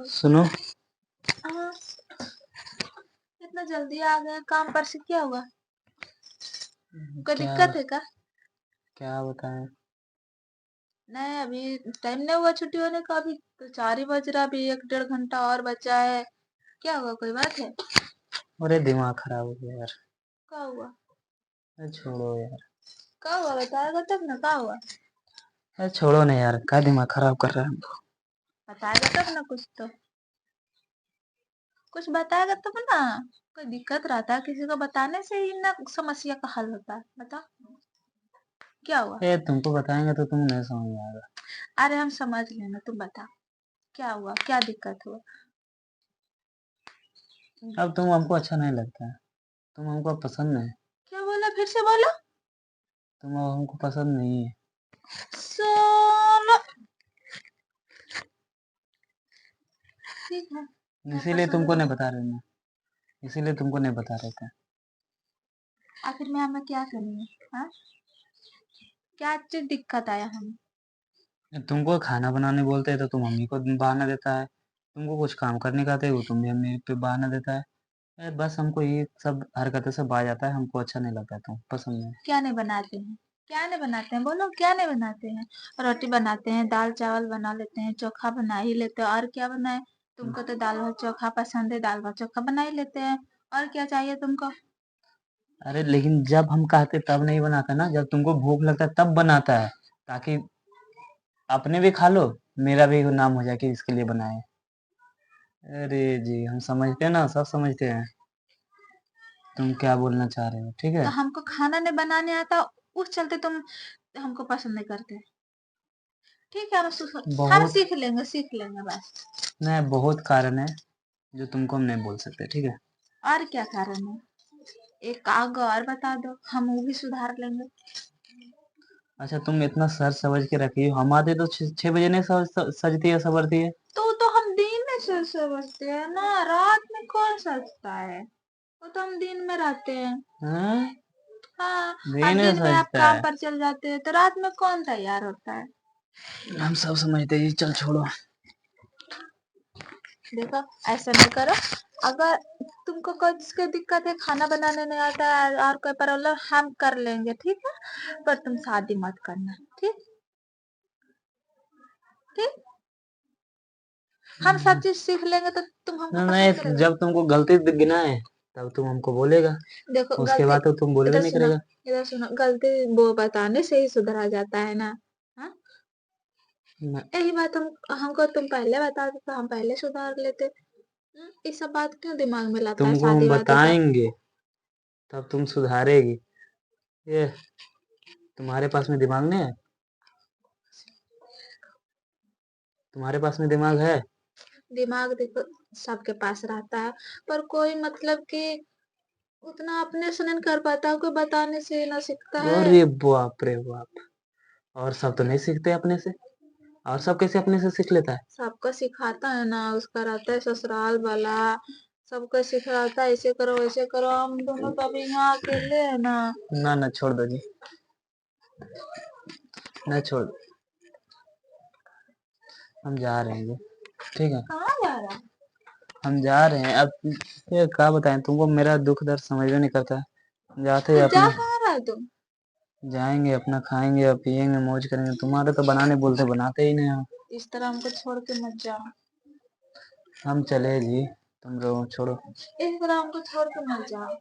सुनो, हाँ, इतना जल्दी आ गए काम पर से, क्या हुआ? कोई क्या दिक्कत है क्या? क्या बताएं। नहीं, अभी टाइम नहीं हुआ छुट्टी होने का, अभी तो 4 ही बज रहा, अभी 1 डेढ़ घंटा और बचा है। क्या हुआ, कोई बात है? अरे दिमाग खराब हो गया यार। क्या हुआ? अरे छोड़ो यार। क्या हुआ बताएगा तब ना, क्या हुआ? अरे छोड़ो ना यार, क्या दिमाग खराब कर रहा है हमको। बताएगा तब ना, कुछ बताएगा तब ना। कोई दिक्कत रहता है, किसी को बताने से ही ना समस्या का हल होता है। बता, क्या हुआ? ए तुमको बताएंगे तो तुम नहीं समझ में आएगा। अरे हम समझ लेना, तुम बता, क्या हुआ, क्या दिक्कत हुआ? अब तुम हमको अच्छा नहीं लगता है, तुम हमको पसंद नहीं। क्या बोला, फिर से बोलो। तुम अब हमको पसंद नहीं है। सोलो, ठीक है, मैं इसीलिए पसंद तुमको नहीं। नहीं बता रहे ना, इसीलिए तुमको नहीं बता रहे थे। आखिर में हमें क्या करेंगे? हाँ, क्या चीज दिक्कत आया हमें? तुमको खाना बनाने बोलते हैं तो तुम मम्मी को बहाना देता है, तुमको कुछ काम करने का आता है वो तुम भी मेरे पे बहाना देता है। बस हमको ये सब हरकतों से बाज आता है, हमको अच्छा नहीं लगता, तुम पसंद नहीं। क्या नहीं बनाते हैं? क्या नहीं बनाते हैं, बोलो, क्या नहीं बनाते हैं? रोटी बनाते हैं, दाल चावल बना लेते हैं, चोखा बना ही लेते हैं, और क्या बनाए? तुमको तो दाल भात चोखा पसंद है, दाल भात चोखा बना ही लेते हैं। और क्या चाहिए तुमको? अरे लेकिन जब हम कहते तब नहीं बनाता ना, जब तुमको भूख लगता है तब बनाता है, ताकि अपने भी खा लो, मेरा भी नाम हो जाए कि इसके लिए बनाए। अरे जी, हम समझते हैं ना, सब समझते हैं तुम क्या बोलना चाह रहे हो, ठीक तो है। हमको खाना नहीं बनाने आता, उस चलते तुम हमको पसंद नहीं करते। ठीक है, हम बहुत सीख लेंगे बस। नहीं, बहुत कारण है जो तुमको हम नहीं बोल सकते, ठीक है। और क्या कारण है? एक आग और बता दो, हम वो भी सुधार लेंगे। अच्छा, तुम इतना सर समझ के रखी हो, हम आते तो 6 बजे नहीं सजती है, सवरती है। तो हम दिन में समझते हैं ना, रात में कौन सजता है? वो तो हम दिन में रहते हैं। हाँ, हाँ, अब दिन में दिन में आप सजता काम है। पर चल जाते हैं, तो रात में कौन तैयार होता है? हम सब समझते हैं, चल छोड़ो। देखो, ऐसा नहीं करो। अगर तुमको कोई चीज की दिक्कत है, खाना बनाने नहीं आता है और कोई प्रॉब्लम, हम कर लेंगे, ठीक है? पर तुम शादी मत करना, ठीक? ठीक, हम सब चीज सीख लेंगे तो तुम हमको पसंद नहीं, करोगे। जब तुमको गलती गिना है तब तुम हमको बोलेगा, देखो, उसके गलती, बाद तो तुम बोलबे इधर नहीं सुनो, करेगा। इधर सुनो, गलती वो बताने से ही सुधरा जाता है ना। हाँ, न- यही बात हमको तुम पहले बता दो तो हम पहले सुधार लेते। ये सब बात क्यों दिमाग में लाता है, तुमको हम शादी वादी का? बताएंगे तब तुम सुधारेगी। ये तुम्हारे पास में दिमाग नहीं है, तुम्हारे पास में दिमाग है। दिमाग देखो, सबके पास रहता है, पर कोई मतलब कि उतना अपने से नहीं कर पाता, कोई बताने से ना सीखता है। अरे बाप रे बाप, और सब तो नहीं सीखते अपने से, और सब कैसे अपने से सीख लेता है। सबको सिखाता है ना, उसका रहता है ससुराल वाला, सबको सिखाता है, ऐसे करो वैसे करो। हम दोनों तो अभी यहाँ अकेले है ना। ना ना, छोड़ दो जी, ना छोड़ दो, हम जा रहे हैं जी, ठीक है। कहाँ जा रहा है? हम जा रहे हैं अब। ये क्या बताएं तुमको, मेरा दुख दर्द समझ में नहीं करता है। जाते तो जा अपना, कहाँ रहा है तुम? जाएंगे अपना, खाएंगे और पियेंगे, मौज करेंगे। तुम्हारे तो बनाने बोलते बनाते ही नहीं हो। इस तरह हमको छोड़ के मत जाओ। हम चले जी, तुम लोग छोड़ो। इस तरह हमको छोड़ के मत जाओ।